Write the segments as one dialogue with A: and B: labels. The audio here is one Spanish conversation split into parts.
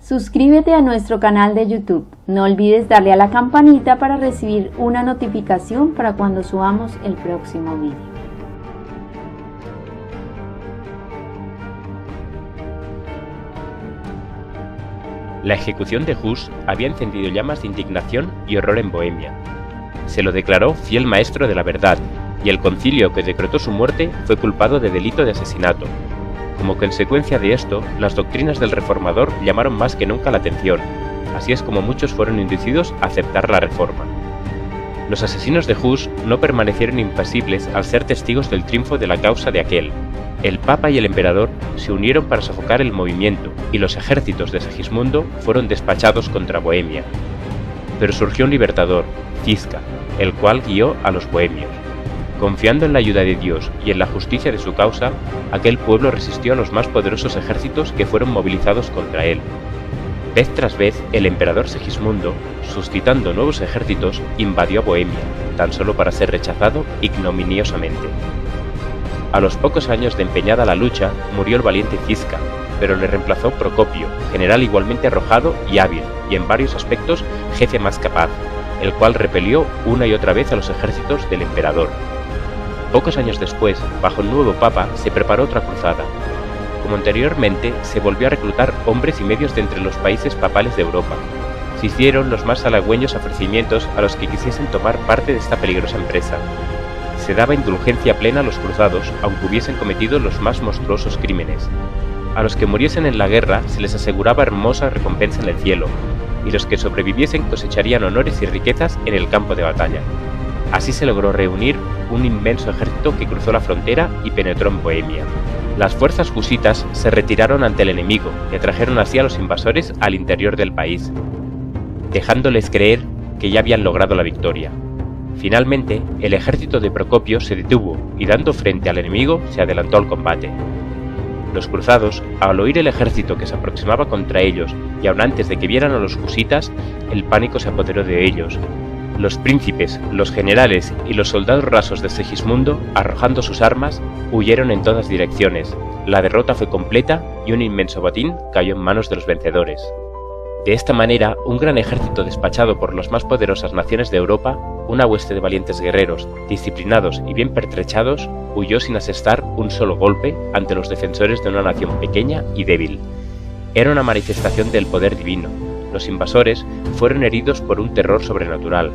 A: Suscríbete a nuestro canal de YouTube. No olvides darle a la campanita para recibir una notificación para cuando subamos el próximo vídeo.
B: La ejecución de Hus había encendido llamas de indignación y horror en Bohemia. Se lo declaró fiel maestro de la verdad, y el concilio que decretó su muerte fue culpado de delito de asesinato. Como consecuencia de esto, las doctrinas del reformador llamaron más que nunca la atención, así es como muchos fueron inducidos a aceptar la reforma. Los asesinos de Hus no permanecieron impasibles al ser testigos del triunfo de la causa de aquel. El Papa y el Emperador se unieron para sofocar el movimiento y los ejércitos de Segismundo fueron despachados contra Bohemia. Pero surgió un libertador, Ziska, el cual guió a los bohemios. Confiando en la ayuda de Dios y en la justicia de su causa, aquel pueblo resistió a los más poderosos ejércitos que fueron movilizados contra él. Vez tras vez, el emperador Segismundo, suscitando nuevos ejércitos, invadió a Bohemia, tan solo para ser rechazado ignominiosamente. A los pocos años de empeñada la lucha, murió el valiente Ziska, pero le reemplazó Procopio, general igualmente arrojado y hábil, y en varios aspectos jefe más capaz, el cual repelió una y otra vez a los ejércitos del emperador. Pocos años después, bajo el nuevo papa, se preparó otra cruzada. Como anteriormente, se volvió a reclutar hombres y medios de entre los países papales de Europa. Se hicieron los más halagüeños ofrecimientos a los que quisiesen tomar parte de esta peligrosa empresa. Se daba indulgencia plena a los cruzados, aunque hubiesen cometido los más monstruosos crímenes. A los que muriesen en la guerra se les aseguraba hermosa recompensa en el cielo, y los que sobreviviesen cosecharían honores y riquezas en el campo de batalla. Así se logró reunir un inmenso ejército que cruzó la frontera y penetró en Bohemia. Las fuerzas husitas se retiraron ante el enemigo y atrajeron así a los invasores al interior del país, dejándoles creer que ya habían logrado la victoria. Finalmente, el ejército de Procopio se detuvo y dando frente al enemigo se adelantó al combate. Los cruzados, al oír el ejército que se aproximaba contra ellos y aun antes de que vieran a los husitas, el pánico se apoderó de ellos. Los príncipes, los generales y los soldados rasos de Segismundo, arrojando sus armas, huyeron en todas direcciones. La derrota fue completa y un inmenso botín cayó en manos de los vencedores. De esta manera, un gran ejército despachado por las más poderosas naciones de Europa, una hueste de valientes guerreros, disciplinados y bien pertrechados, huyó sin asestar un solo golpe ante los defensores de una nación pequeña y débil. Era una manifestación del poder divino. Los invasores fueron heridos por un terror sobrenatural,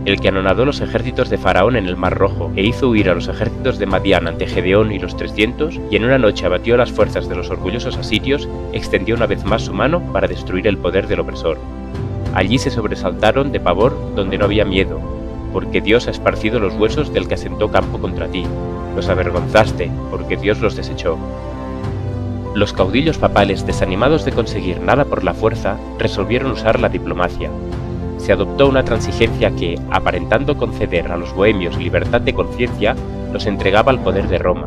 B: el que anonadó los ejércitos de Faraón en el Mar Rojo e hizo huir a los ejércitos de Madián ante Gedeón y los 300, y en una noche abatió a las fuerzas de los orgullosos asirios, extendió una vez más su mano para destruir el poder del opresor. Allí se sobresaltaron de pavor donde no había miedo, porque Dios ha esparcido los huesos del que asentó campo contra ti. Los avergonzaste, porque Dios los desechó. Los caudillos papales, desanimados de conseguir nada por la fuerza, resolvieron usar la diplomacia. Se adoptó una transigencia que, aparentando conceder a los bohemios libertad de conciencia, los entregaba al poder de Roma.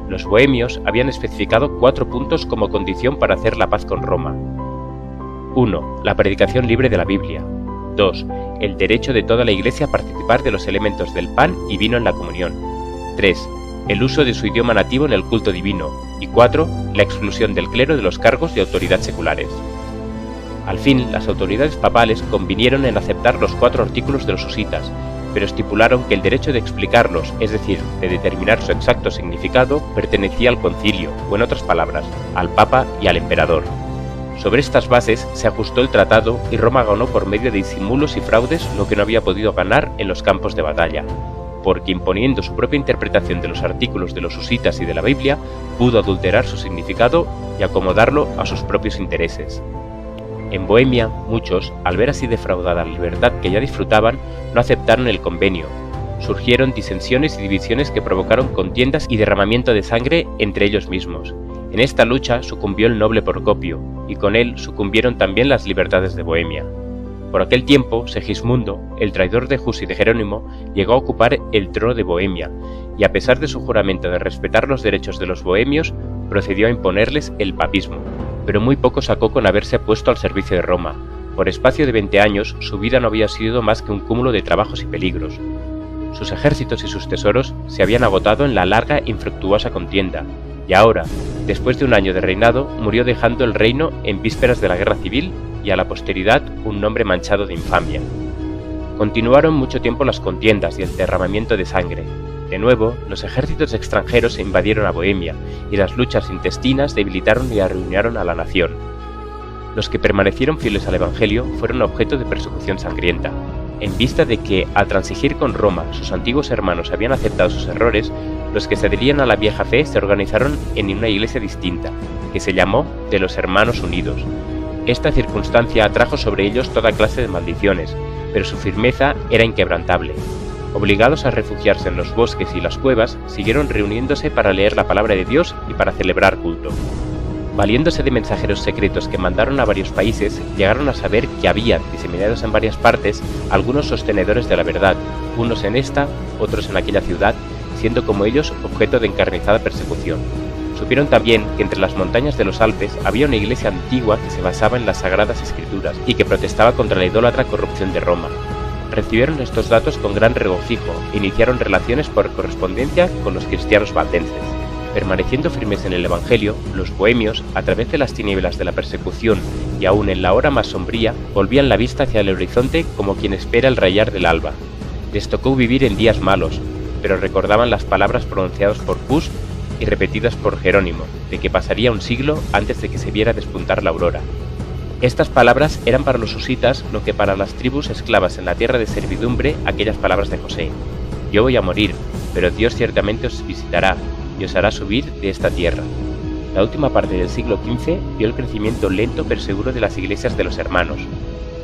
B: Los bohemios habían especificado 4 puntos como condición para hacer la paz con Roma. 1. La predicación libre de la Biblia. 2. El derecho de toda la Iglesia a participar de los elementos del pan y vino en la comunión. 3. El uso de su idioma nativo en el culto divino. Y 4. La exclusión del clero de los cargos de autoridad seculares. Al fin, las autoridades papales convinieron en aceptar los 4 artículos de los husitas, pero estipularon que el derecho de explicarlos, es decir, de determinar su exacto significado, pertenecía al concilio, o en otras palabras, al Papa y al Emperador. Sobre estas bases se ajustó el tratado y Roma ganó por medio de disimulos y fraudes lo que no había podido ganar en los campos de batalla, porque imponiendo su propia interpretación de los artículos de los husitas y de la Biblia, pudo adulterar su significado y acomodarlo a sus propios intereses. En Bohemia, muchos, al ver así defraudada la libertad que ya disfrutaban, no aceptaron el convenio. Surgieron disensiones y divisiones que provocaron contiendas y derramamiento de sangre entre ellos mismos. En esta lucha sucumbió el noble Procopio, y con él sucumbieron también las libertades de Bohemia. Por aquel tiempo, Segismundo, el traidor de Hus y de Jerónimo, llegó a ocupar el trono de Bohemia, y a pesar de su juramento de respetar los derechos de los bohemios, procedió a imponerles el papismo, pero muy poco sacó con haberse puesto al servicio de Roma. Por espacio de 20 años, su vida no había sido más que un cúmulo de trabajos y peligros. Sus ejércitos y sus tesoros se habían agotado en la larga e infructuosa contienda, y ahora, Después de un año de reinado, murió dejando el reino en vísperas de la guerra civil y a la posteridad un nombre manchado de infamia. Continuaron mucho tiempo las contiendas y el derramamiento de sangre. De nuevo, los ejércitos extranjeros invadieron a Bohemia y las luchas intestinas debilitaron y arruinaron a la nación. Los que permanecieron fieles al Evangelio fueron objeto de persecución sangrienta. En vista de que, al transigir con Roma, sus antiguos hermanos habían aceptado sus errores, los que se adherían a la vieja fe se organizaron en una iglesia distinta, que se llamó de los Hermanos Unidos. Esta circunstancia atrajo sobre ellos toda clase de maldiciones, pero su firmeza era inquebrantable. Obligados a refugiarse en los bosques y las cuevas, siguieron reuniéndose para leer la palabra de Dios y para celebrar culto. Valiéndose de mensajeros secretos que mandaron a varios países, llegaron a saber que había, diseminados en varias partes, algunos sostenedores de la verdad, unos en esta, otros en aquella ciudad, siendo como ellos objeto de encarnizada persecución. Supieron también que entre las montañas de los Alpes había una iglesia antigua que se basaba en las Sagradas Escrituras y que protestaba contra la idólatra corrupción de Roma. Recibieron estos datos con gran regocijo e iniciaron relaciones por correspondencia con los cristianos valdenses. Permaneciendo firmes en el Evangelio, los bohemios, a través de las tinieblas de la persecución y aún en la hora más sombría, volvían la vista hacia el horizonte como quien espera el rayar del alba. Les tocó vivir en días malos, pero recordaban las palabras pronunciadas por Hus y repetidas por Jerónimo, de que pasaría un siglo antes de que se viera despuntar la aurora. Estas palabras eran para los husitas lo que para las tribus esclavas en la tierra de servidumbre aquellas palabras de José: yo voy a morir, pero Dios ciertamente os visitará y os hará subir de esta tierra. La última parte del siglo XV vio el crecimiento lento pero seguro de las iglesias de los hermanos.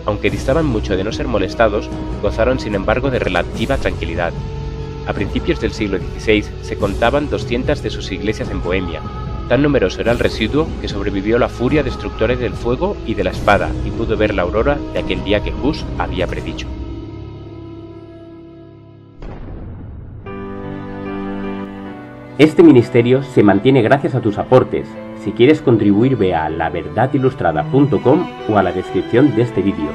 B: Aunque distaban mucho de no ser molestados, gozaron sin embargo de relativa tranquilidad. A principios del siglo XVI se contaban 200 de sus iglesias en Bohemia. Tan numeroso era el residuo que sobrevivió la furia destructora del fuego y de la espada y pudo ver la aurora de aquel día que Hus había predicho. Este ministerio se mantiene gracias a tus aportes. Si quieres contribuir, ve a laverdadilustrada.com o a la descripción de este vídeo.